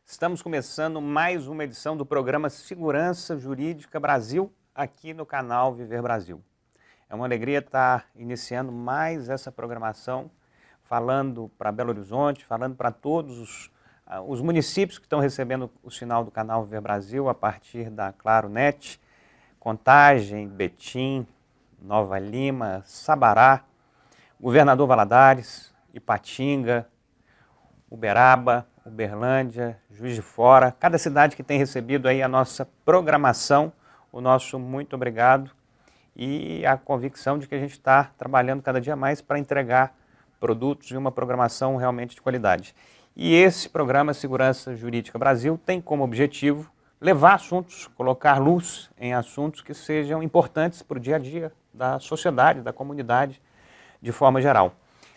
Estamos começando mais uma edição do programa Segurança Jurídica Brasil, aqui no canal Viver Brasil. É uma alegria estar iniciando mais essa programação, falando para Belo Horizonte, falando para todos os municípios que estão recebendo o sinal do canal Viver Brasil a partir da Claro Net, Contagem, Betim, Nova Lima, Sabará, Governador Valadares, Ipatinga, Uberaba, Uberlândia, Juiz de Fora, cada cidade que tem recebido aí a nossa programação, o nosso muito obrigado e a convicção de que a gente está trabalhando cada dia mais para entregar produtos e uma programação realmente de qualidade. E esse programa Segurança Jurídica Brasil tem como objetivo levar assuntos, colocar luz em assuntos que sejam importantes para o dia a dia da sociedade, da comunidade, de forma geral.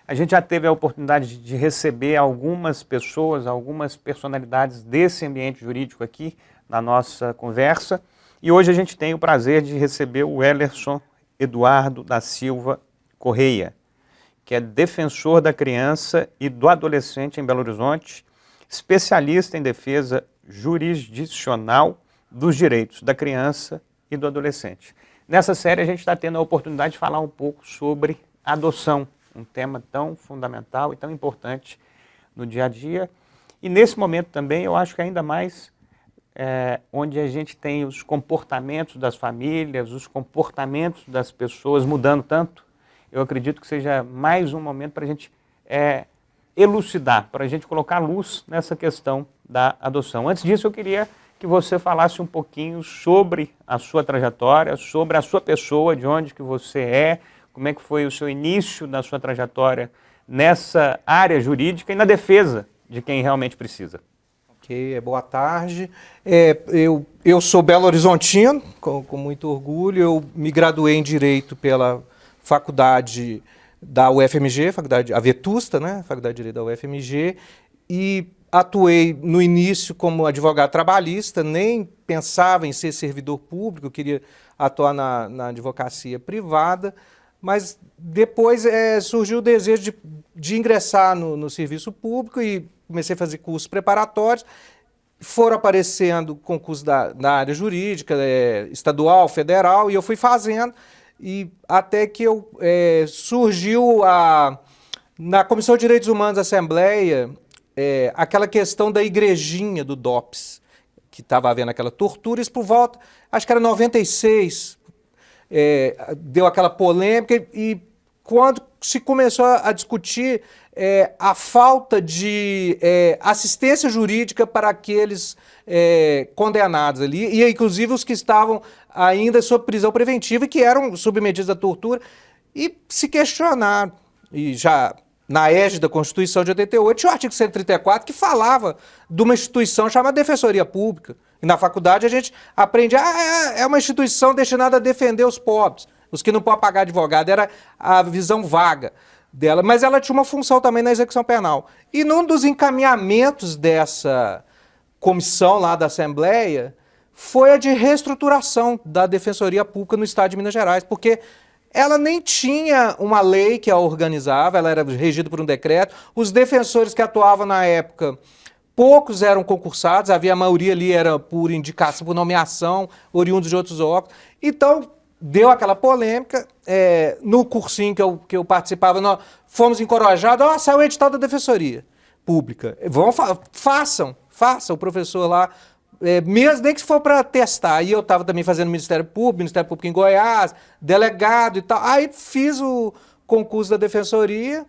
A gente já teve a oportunidade de receber algumas pessoas, algumas personalidades desse ambiente jurídico aqui na nossa conversa. E hoje a gente tem o prazer de receber o Wellerson Eduardo da Silva Correia, que é defensor da criança e do adolescente em Belo Horizonte, especialista em defesa jurisdicional dos direitos da criança e do adolescente. Nessa série a gente está tendo a oportunidade de falar um pouco sobre adoção, um tema tão fundamental e tão importante no dia a dia. E nesse momento também eu acho que ainda mais onde a gente tem os comportamentos das famílias, os comportamentos das pessoas mudando tanto, eu acredito que seja mais um momento para a gente elucidar, para a gente colocar luz nessa questão da adoção. Antes disso, eu queria que você falasse um pouquinho sobre a sua trajetória, sobre a sua pessoa, de onde que você é, como é que foi o seu início da sua trajetória nessa área jurídica e na defesa de quem realmente precisa. Ok, boa tarde. Eu sou belo-horizontino, com muito orgulho. Eu me graduei em Direito pela faculdade da UFMG, a Vetusta, né? Faculdade de Direito da UFMG, e atuei no início como advogado trabalhista, nem pensava em ser servidor público, queria atuar na advocacia privada, mas depois surgiu o desejo de ingressar no serviço público e comecei a fazer cursos preparatórios. Foram aparecendo concursos da área jurídica, estadual, federal, e eu fui fazendo, e até que surgiu na Comissão de Direitos Humanos da Assembleia aquela questão da igrejinha do DOPS, que estava havendo aquela tortura, isso por volta, acho que era 96, deu aquela polêmica, e quando se começou a discutir a falta de assistência jurídica para aqueles condenados ali, e inclusive os que estavam ainda sob prisão preventiva e que eram submetidos à tortura, e se questionaram, e já na égide da Constituição de 88, tinha o artigo 134 que falava de uma instituição chamada Defensoria Pública. E na faculdade a gente aprende, é uma instituição destinada a defender os pobres, os que não podem pagar advogado, era a visão vaga dela, mas ela tinha uma função também na execução penal. E num dos encaminhamentos dessa comissão lá da Assembleia foi a de reestruturação da Defensoria Pública no estado de Minas Gerais, porque ela nem tinha uma lei que a organizava, ela era regida por um decreto. Os defensores que atuavam na época, poucos eram concursados, a maioria ali era por indicação, por nomeação, oriundos de outros órgãos. Então, deu aquela polêmica. No cursinho que eu participava, nós fomos encorajados, saiu o edital da Defensoria Pública. Façam, o professor lá, mesmo nem que se for para testar. Aí eu estava também fazendo Ministério Público em Goiás, delegado e tal. Aí fiz o concurso da Defensoria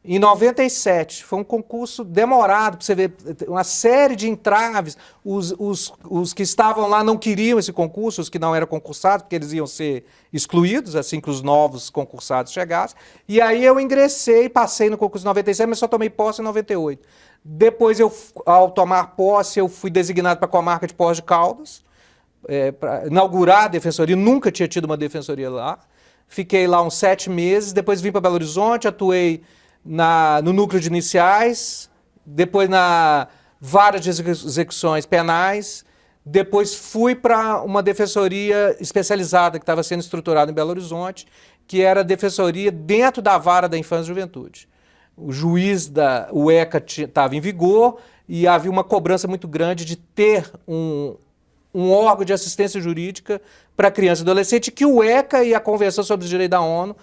em 97. Foi um concurso demorado, para você ver, uma série de entraves. Os que estavam lá não queriam esse concurso, os que não eram concursados, porque eles iam ser excluídos assim que os novos concursados chegassem. E aí eu ingressei, passei no concurso em 97, mas só tomei posse em 98. Depois, ao tomar posse, eu fui designado para a comarca de Poços de Caldas, para inaugurar a defensoria. Nunca tinha tido uma defensoria lá. Fiquei lá uns 7 meses, depois vim para Belo Horizonte, atuei no núcleo de iniciais, depois na vara de execuções penais, depois fui para uma defensoria especializada que estava sendo estruturada em Belo Horizonte, que era a defensoria dentro da vara da infância e juventude. o juiz o ECA estava em vigor e havia uma cobrança muito grande de ter um órgão de assistência jurídica para criança e adolescente, que o ECA e a Convenção sobre os Direitos da ONU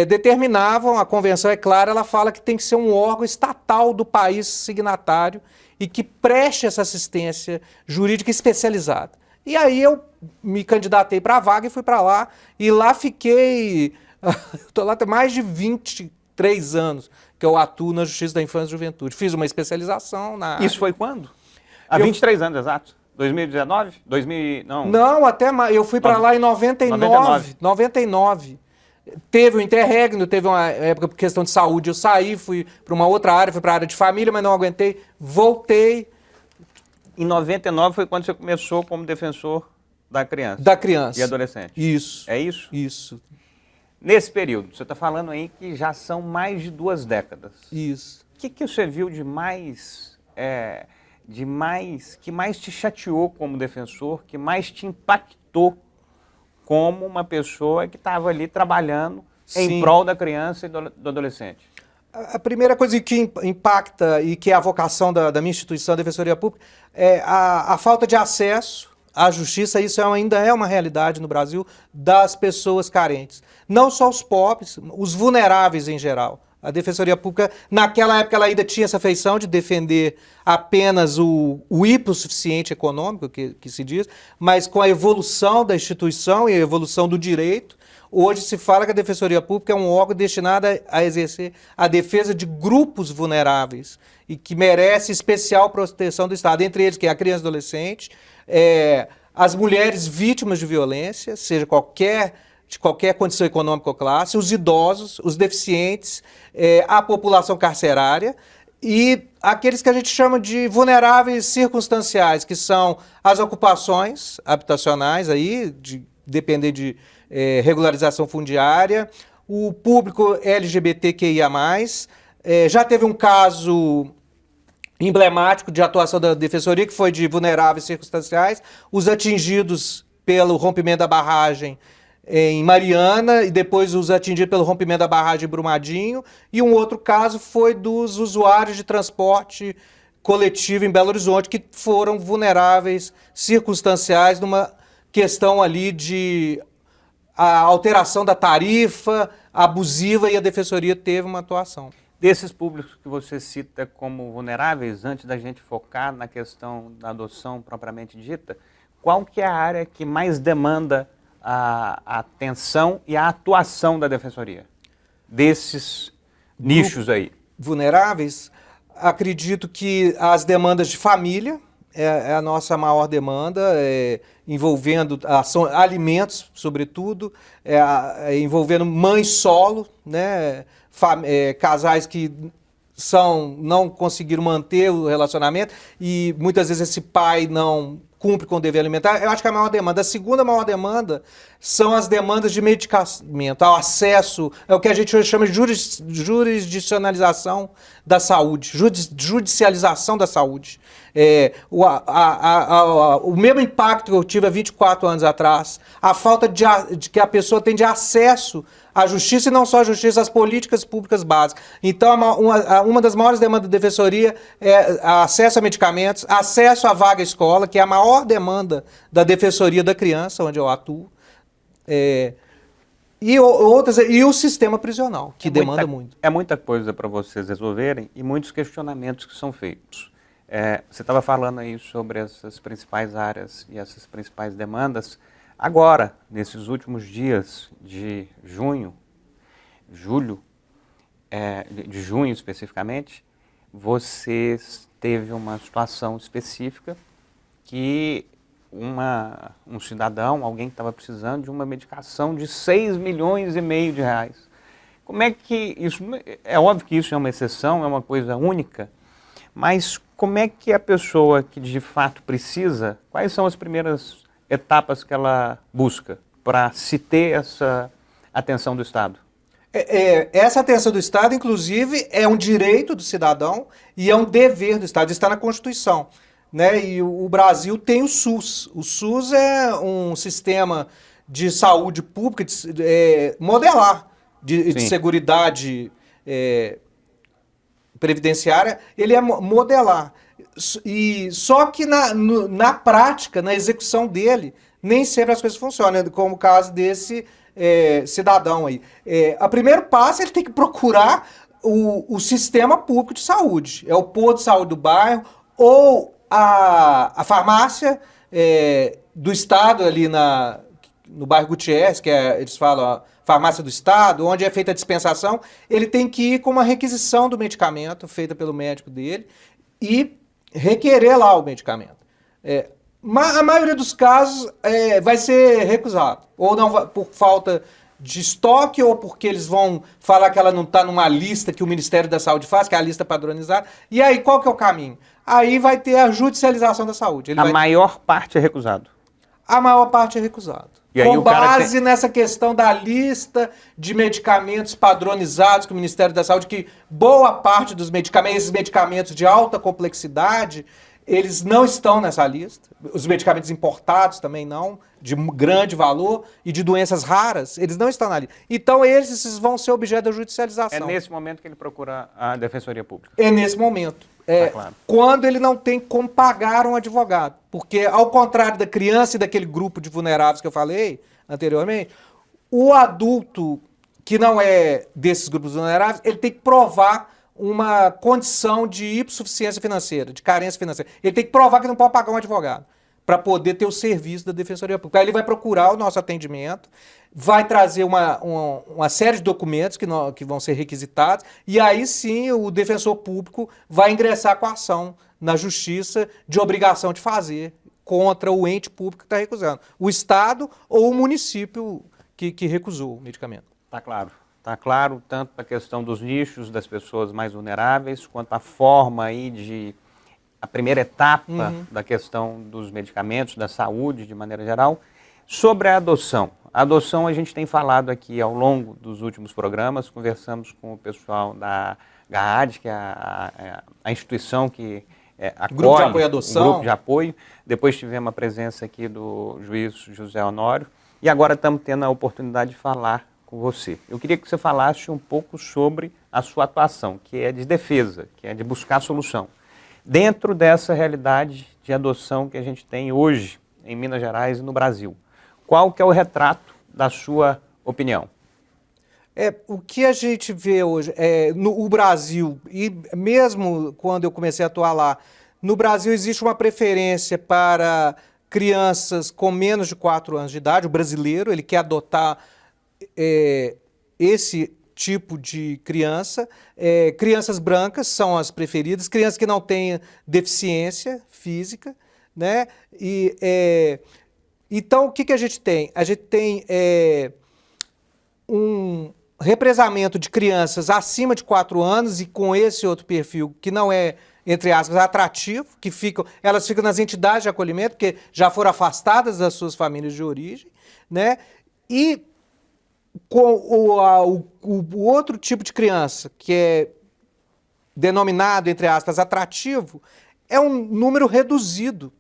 determinavam. A convenção, é clara, ela fala que tem que ser um órgão estatal do país signatário e que preste essa assistência jurídica especializada. E aí eu me candidatei para a vaga e fui para lá, e lá fiquei, estou lá tem mais de 23 anos que eu atuo na Justiça da Infância e Juventude. Fiz uma especialização na área. Isso foi quando? Há 23 anos, exato. 2019? Não. Não, até mais. Eu fui para lá em 99. Teve o interregno, teve uma época por questão de saúde, eu saí, fui para uma outra área, fui para a área de família, mas não aguentei, voltei. Em 99 foi quando você começou como defensor da criança. Da criança. E adolescente. Isso. É isso? Isso. Nesse período, você está falando aí que já são mais de 2 décadas. Isso. O que você viu de mais, que mais te chateou como defensor, que mais te impactou como uma pessoa que estava ali trabalhando em prol da criança e do adolescente? A primeira coisa que impacta e que é a vocação da minha instituição, a Defensoria Pública, é a falta de acesso à justiça. Isso ainda é uma realidade no Brasil das pessoas carentes. Não só os pobres, os vulneráveis em geral. A Defensoria Pública, naquela época, ela ainda tinha essa feição de defender apenas o hipossuficiente econômico, que se diz, mas com a evolução da instituição e a evolução do direito, hoje se fala que a Defensoria Pública é um órgão destinado a exercer a defesa de grupos vulneráveis e que merece especial proteção do Estado, entre eles que é a criança e adolescente, as mulheres vítimas de violência, seja de qualquer condição econômica ou classe, os idosos, os deficientes, a população carcerária e aqueles que a gente chama de vulneráveis circunstanciais, que são as ocupações habitacionais, depender de regularização fundiária, o público LGBTQIA+, já teve um caso emblemático de atuação da Defensoria, que foi de vulneráveis circunstanciais, os atingidos pelo rompimento da barragem em Mariana e depois os atingidos pelo rompimento da barragem em Brumadinho, e um outro caso foi dos usuários de transporte coletivo em Belo Horizonte, que foram vulneráveis circunstanciais numa questão ali de a alteração da tarifa abusiva, e a Defensoria teve uma atuação. Desses públicos que você cita como vulneráveis, antes da gente focar na questão da adoção propriamente dita, qual que é a área que mais demanda a atenção e a atuação da Defensoria? Desses nichos aí. Vulneráveis, acredito que as demandas de família é a nossa maior demanda, envolvendo alimentos, sobretudo, envolvendo mães solo, né, casais que não conseguiram manter o relacionamento e muitas vezes esse pai não cumpre com o dever alimentar. Eu acho que é a maior demanda. A segunda maior demanda são as demandas de medicamento, ao acesso, é o que a gente hoje chama de jurisdicionalização da saúde, judicialização da saúde. O mesmo impacto que eu tive há 24 anos atrás, a falta de que a pessoa tem de acesso à justiça, e não só à justiça, às políticas públicas básicas. Então, uma das maiores demandas da Defensoria é acesso a medicamentos, acesso à vaga escola, que é a maior demanda da Defensoria da Criança, onde eu atuo, e o sistema prisional, que demanda muito. É muita coisa para vocês resolverem e muitos questionamentos que são feitos. Você estava falando aí sobre essas principais áreas e essas principais demandas. Agora, nesses últimos dias de junho especificamente, você teve uma situação específica que um cidadão, alguém que estava precisando de uma medicação de 6,5 milhões de reais. Como é que isso... É óbvio que isso é uma exceção, é uma coisa única, mas como é que a pessoa que de fato precisa, quais são as primeiras etapas que ela busca para se ter essa atenção do Estado? Essa atenção do Estado, inclusive, é um direito do cidadão e é um dever do Estado, está na Constituição, né? E o Brasil tem o SUS. O SUS é um sistema de saúde pública modelar, de seguridade previdenciária, ele é modelar. E, só que na prática, na execução dele, nem sempre as coisas funcionam, como o caso desse cidadão aí. O primeiro passo, ele tem que procurar o sistema público de saúde. É o posto de saúde do bairro ou a farmácia do estado ali no bairro Gutierrez, que eles falam a farmácia do estado, onde é feita a dispensação. Ele tem que ir com uma requisição do medicamento feita pelo médico dele e requerer lá o medicamento. A maioria dos casos vai ser recusado, ou não por falta de estoque, ou porque eles vão falar que ela não está numa lista que o Ministério da Saúde faz, que é a lista padronizada. E aí, qual que é o caminho? Aí vai ter a judicialização da saúde. Maior parte é recusado. A maior parte é recusado. E aí, com base nessa questão da lista de medicamentos padronizados que o Ministério da Saúde, que boa parte dos medicamentos, esses medicamentos de alta complexidade, eles não estão nessa lista. Os medicamentos importados também não, de grande valor, e de doenças raras, eles não estão na lista. Então, esses vão ser objeto da judicialização. É nesse momento que ele procura a Defensoria Pública? É nesse momento. Claro. Quando ele não tem como pagar um advogado. Porque, ao contrário da criança e daquele grupo de vulneráveis que eu falei anteriormente, o adulto que não é desses grupos vulneráveis, ele tem que provar uma condição de hipossuficiência financeira, de carência financeira. Ele tem que provar que não pode pagar um advogado para poder ter o serviço da Defensoria Pública. Aí ele vai procurar o nosso atendimento, vai trazer uma série de documentos que vão ser requisitados, e aí sim o defensor público vai ingressar com a ação na justiça de obrigação de fazer contra o ente público que está recusando. O Estado ou o município que recusou o medicamento. Está claro. Está claro tanto a questão dos nichos das pessoas mais vulneráveis, quanto a forma aí a primeira etapa da questão dos medicamentos, da saúde de maneira geral. Sobre a adoção. A adoção a gente tem falado aqui ao longo dos últimos programas, conversamos com o pessoal da GAAD, que é a instituição que acolhe, Grupo de Apoio à Adoção. Grupo de Apoio. Depois tivemos a presença aqui do juiz José Honório. E agora estamos tendo a oportunidade de falar com você. Eu queria que você falasse um pouco sobre a sua atuação, que é de defesa, que é de buscar solução. Dentro dessa realidade de adoção que a gente tem hoje em Minas Gerais e no Brasil, qual que é o retrato da sua opinião? O que a gente vê hoje no Brasil, e mesmo quando eu comecei a atuar lá, no Brasil existe uma preferência para crianças com menos de 4 anos de idade. O brasileiro, ele quer adotar esse tipo de criança. Crianças brancas são as preferidas, crianças que não têm deficiência física, né? Então, o que a gente tem? A gente tem um represamento de crianças acima de 4 anos e com esse outro perfil que não é, entre aspas, atrativo, elas ficam nas entidades de acolhimento, porque já foram afastadas das suas famílias de origem, né? E com o outro tipo de criança, que é denominado, entre aspas, atrativo, é um número reduzido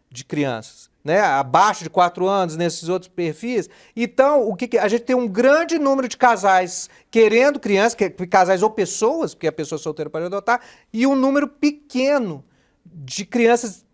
de crianças, né? Abaixo de 4 anos, nesses outros perfis. Então, a gente tem um grande número de casais querendo crianças, casais ou pessoas, porque a pessoa solteira pode adotar, e um número pequeno de crianças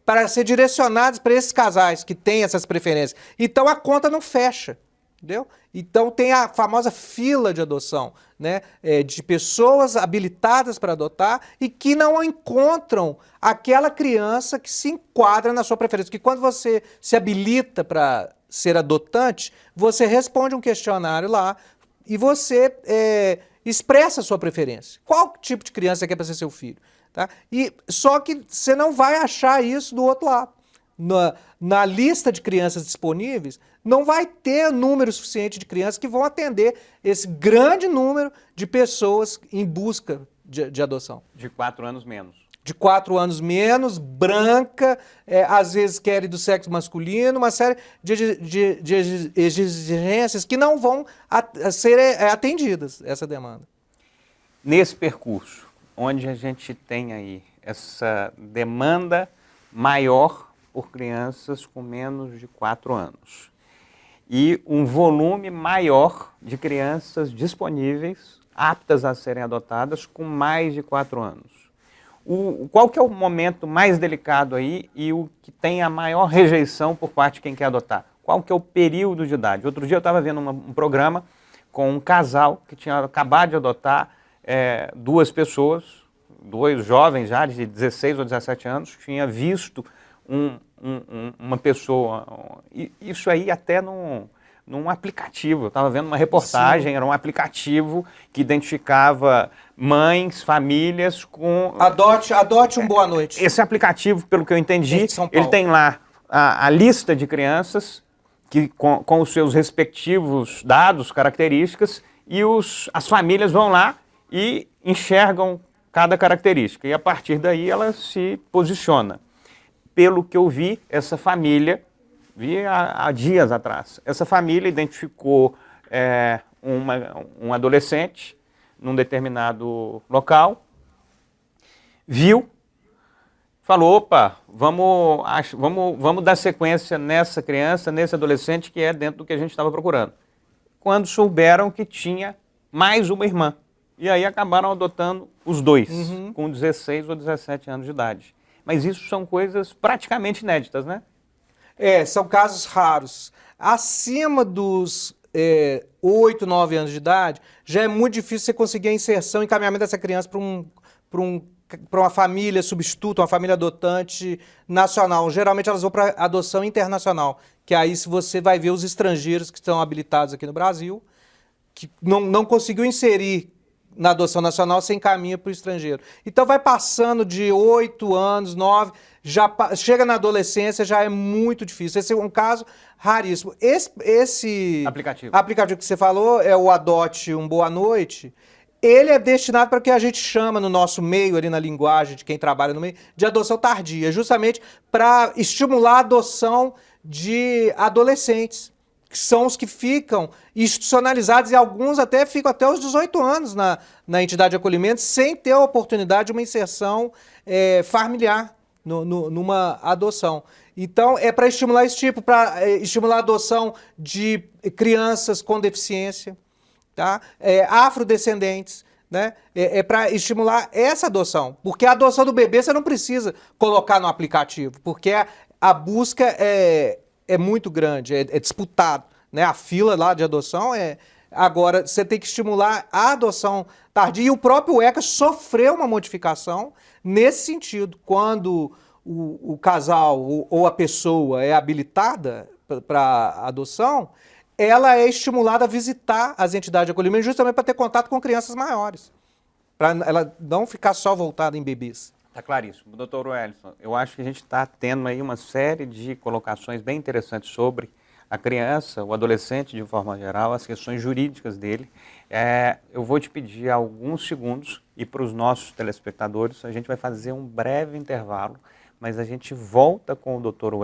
para ser direcionadas para esses casais que têm essas preferências. Então, a conta não fecha. Entendeu? Então tem a famosa fila de adoção, né? De pessoas habilitadas para adotar e que não encontram aquela criança que se enquadra na sua preferência. Porque quando você se habilita para ser adotante, você responde um questionário lá e você expressa a sua preferência. Qual tipo de criança você quer para ser seu filho? Tá? Só que você não vai achar isso do outro lado. Na lista de crianças disponíveis, não vai ter número suficiente de crianças que vão atender esse grande número de pessoas em busca de adoção. De 4 anos menos. De 4 anos menos, branca, às vezes querem do sexo masculino, uma série de exigências que não vão ser atendidas, essa demanda. Nesse percurso, onde a gente tem aí essa demanda maior por crianças com menos de 4 anos e um volume maior de crianças disponíveis aptas a serem adotadas com mais de 4 anos. Qual que é o momento mais delicado aí e o que tem a maior rejeição por parte de quem quer adotar? Qual que é o período de idade? Outro dia eu estava vendo um programa com um casal que tinha acabado de adotar 2 pessoas, 2 jovens já de 16 ou 17 anos, tinha visto uma pessoa, isso aí até num aplicativo. Eu estava vendo uma reportagem, era um aplicativo que identificava mães, famílias com... Adote um Boa Noite. Esse aplicativo, pelo que eu entendi, ele tem lá a lista de crianças com os seus respectivos dados, características, e as famílias vão lá e enxergam cada característica. E a partir daí ela se posiciona. Pelo que eu vi, essa família... Vi há dias atrás. Essa família identificou um adolescente num determinado local, viu, falou, opa, vamos dar sequência nessa criança, nesse adolescente que é dentro do que a gente estava procurando. Quando souberam que tinha mais uma irmã. E aí acabaram adotando os 2, com 16 ou 17 anos de idade. Mas isso são coisas praticamente inéditas, né? São casos raros. Acima dos 8, 9 anos de idade, já é muito difícil você conseguir a inserção e encaminhamento dessa criança para uma família substituta, uma família adotante nacional. Geralmente elas vão para adoção internacional, que aí se você vai ver os estrangeiros que estão habilitados aqui no Brasil, que não conseguiu inserir na adoção nacional, você encaminha para o estrangeiro. Então vai passando de 8 anos, 9, já chega na adolescência, já é muito difícil. Esse é um caso raríssimo. Esse aplicativo que você falou, é o Adote um Boa Noite, ele é destinado para o que a gente chama no nosso meio, ali na linguagem de quem trabalha no meio, de adoção tardia, justamente para estimular a adoção de adolescentes, que são os que ficam institucionalizados, e alguns até ficam até os 18 anos na entidade de acolhimento, sem ter a oportunidade de uma inserção familiar numa adoção. Então, é para estimular esse tipo, para estimular a adoção de crianças com deficiência, tá? Afrodescendentes, né? Para estimular essa adoção, porque a adoção do bebê você não precisa colocar no aplicativo, porque a busca é muito grande, é disputado, né? A fila lá de adoção Agora, você tem que estimular a adoção tardia, e o próprio ECA sofreu uma modificação nesse sentido. Quando o casal ou a pessoa é habilitada para adoção, ela é estimulada a visitar as entidades de acolhimento justamente para ter contato com crianças maiores, para ela não ficar só voltada em bebês. Está claríssimo. Doutor Wellington, eu acho que a gente está tendo aí uma série de colocações bem interessantes sobre a criança, o adolescente de forma geral, as questões jurídicas dele. Eu vou te pedir alguns segundos e para os nossos telespectadores a gente vai fazer um breve intervalo, mas a gente volta com o Dr.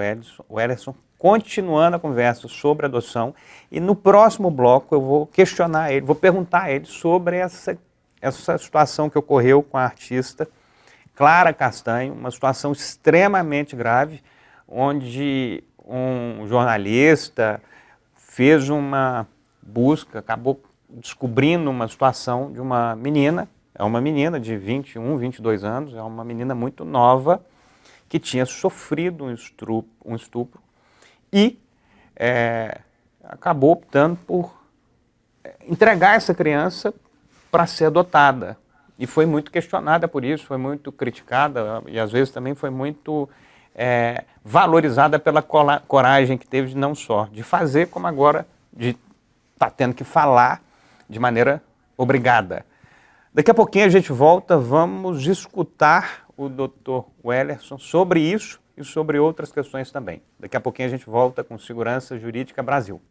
Wellerson, continuando a conversa sobre adoção, e no próximo bloco eu vou questionar ele, vou perguntar a ele sobre essa situação que ocorreu com a artista Clara Castanho, uma situação extremamente grave, onde um jornalista fez uma busca, acabou descobrindo uma situação de uma menina, é uma menina de 21, 22 anos, é uma menina muito nova, que tinha sofrido um estupro e acabou optando por entregar essa criança para ser adotada. E foi muito questionada por isso, foi muito criticada e às vezes também foi muito valorizada pela coragem que teve de não só de fazer, como agora de estar tendo que falar de maneira obrigada. Daqui a pouquinho a gente volta, vamos escutar o Dr. Wellerson sobre isso e sobre outras questões também. Daqui a pouquinho a gente volta com Segurança Jurídica Brasil.